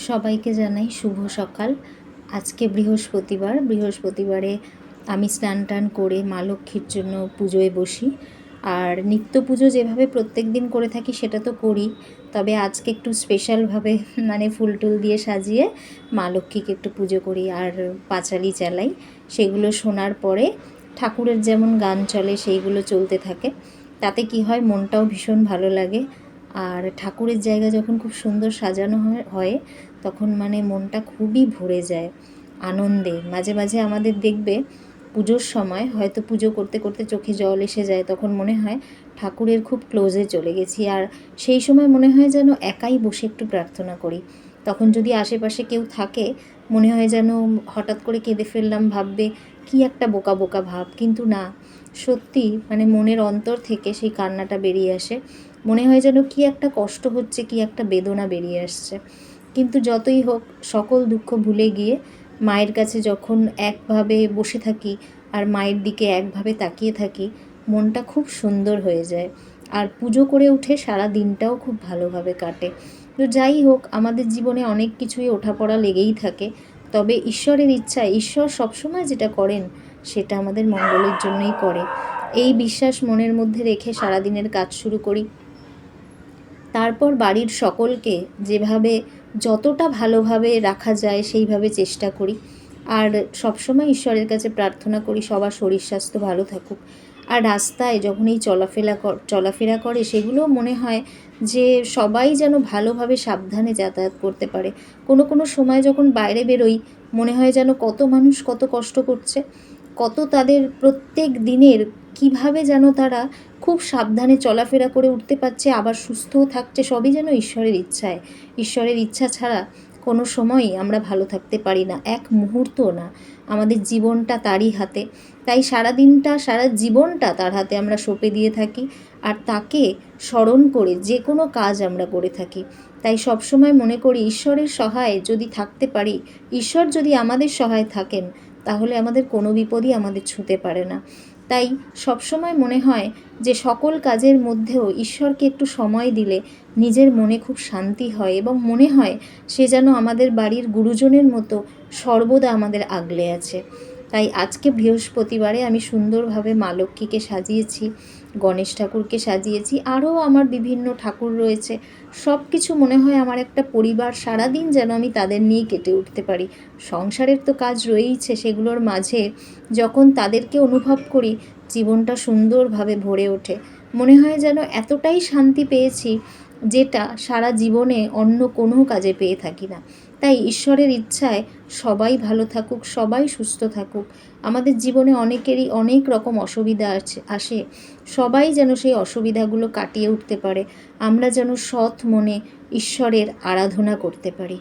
সবাইকে জানাই শুভ সকাল। আজকে বৃহস্পতিবারে আমি স্নান টান করে মা লক্ষ্মীর জন্য পুজোয় বসি। আর নিত্য পুজো যেভাবে প্রত্যেক দিন করে থাকি সেটা তো করি, তবে আজকে একটু স্পেশালভাবে ফুল টুল দিয়ে সাজিয়ে মা লক্ষ্মীকে একটু পুজো করি আর পাঁচালি চালাই। সেগুলো শোনার পরে ঠাকুরের যেমন গান চলে সেইগুলো চলতে থাকে, তাতে কি হয় মনটাও ভীষণ ভালো লাগে। আর ঠাকুরের জায়গা যখন খুব সুন্দর সাজানো হয় তখন মনটা খুবই ভরে যায় আনন্দে। মাঝে মাঝে আমাদের দেখবে পুজোর সময় হয়তো পুজো করতে করতে চোখে জল এসে যায়, তখন মনে হয় ঠাকুরের খুব ক্লোজে চলে গেছি। আর সেই সময় মনে হয় যেন একাই বসে একটু প্রার্থনা করি। তখন যদি আশেপাশে কেউ থাকে মনে হয় যেন হঠাৎ করে কেঁদে ফেললাম, ভাববে কি একটা বোকা বোকা ভাব, কিন্তু না, সত্যি মনের অন্তর থেকে সেই কান্নাটা বেরিয়ে আসে। মনে হয় যেন কি একটা কষ্ট হচ্ছে, কি একটা বেদনা বেরিয়ে আসছে। কিন্তু যতই হোক সকল দুঃখ ভুলে গিয়ে মায়ের কাছে যখন একভাবে বসে থাকি আর মায়ের দিকে একভাবে তাকিয়ে থাকি, মনটা খুব সুন্দর হয়ে যায়। আর পুজো করে উঠে সারা দিনটাও খুব ভালোভাবে কাটে। তো যাই হোক, আমাদের জীবনে অনেক কিছুই ওঠাপড়া লেগেই থাকে, তবে ঈশ্বরের ইচ্ছা, ঈশ্বর সবসময় যেটা করেন সেটা আমাদের মঙ্গলের জন্যই করে। এই বিশ্বাস মনের মধ্যে রেখে সারাদিনের কাজ শুরু করি। তারপর বাড়ির সকলকে যেভাবে যতটা ভালোভাবে রাখা যায় সেইভাবে চেষ্টা করি। আর সবসময় ঈশ্বরের কাছে প্রার্থনা করি সবার শরীর স্বাস্থ্য ভালো থাকুক। আর রাস্তায় যখন এই চলাফেরা করে সেগুলো মনে হয় যে সবাই যেন ভালোভাবে সাবধানে যাতায়াত করতে পারে। কোনো সময় যখন বাইরে বেরোই মনে হয় যেন কত মানুষ কত কষ্ট করছে, কত তাদের প্রত্যেক দিনের কিভাবে যেন তারা খুব সাবধানে চলাফেরা করে উঠতে পারছে, আবার সুস্থও থাকছে, সবই যেন ঈশ্বরের ইচ্ছায়। ঈশ্বরের ইচ্ছা ছাড়া কোনো সময়ই আমরা ভালো থাকতে পারি না, এক মুহূর্তও না। আমাদের জীবনটা তারই হাতে, তাই সারা জীবনটা তার হাতে আমরা সঁপে দিয়ে থাকি আর তাকে স্মরণ করে যে কোনো কাজ আমরা করে থাকি। তাই সবসময় মনে করি ঈশ্বরের সহায় যদি থাকতে পারি, ঈশ্বর যদি আমাদের সহায় থাকেন, তাহলে আমাদের কোনো বিপদই আমাদের ছুঁতে পারে না। তাই সবসময় মনে হয় যে সকল কাজের মধ্যেও ঈশ্বরকে একটু সময় দিলে নিজের মনে খুব শান্তি হয় এবং মনে হয় সে যেন আমাদের বাড়ির গুরুজনের মতো সর্বদা আমাদের আগলে আছে। তাই আজকে বৃহস্পতিবারে আমি সুন্দরভাবে মা লক্ষ্মীকে সাজিয়েছি, গণেশ ঠাকুরকে সাজিয়েছি, আরও আমার বিভিন্ন ঠাকুর রয়েছে। সব কিছু মনে হয় আমার একটা পরিবার, সারাদিন যেন আমি তাদের নিয়েই কেটে উঠতে পারি। সংসারের তো কাজ রয়েইছে, সেগুলোর মাঝে যখন তাদেরকে অনুভব করি জীবনটা সুন্দরভাবে ভরে ওঠে। মনে হয় যেন এতটাই শান্তি পেয়েছি যেটা সারা জীবনে অন্য কোনো কাজে পেয়ে থাকি না। তাই ঈশ্বরের ইচ্ছায় সবাই ভালো থাকুক, সবাই সুস্থ থাকুক। আমাদের জীবনে অনেকেরই অনেক রকম অসুবিধা আসে, সবাই যেন সেই অসুবিধাগুলো কাটিয়ে উঠতে পারে। আমরা যেন সৎ মনে ঈশ্বরের আরাধনা করতে পারি।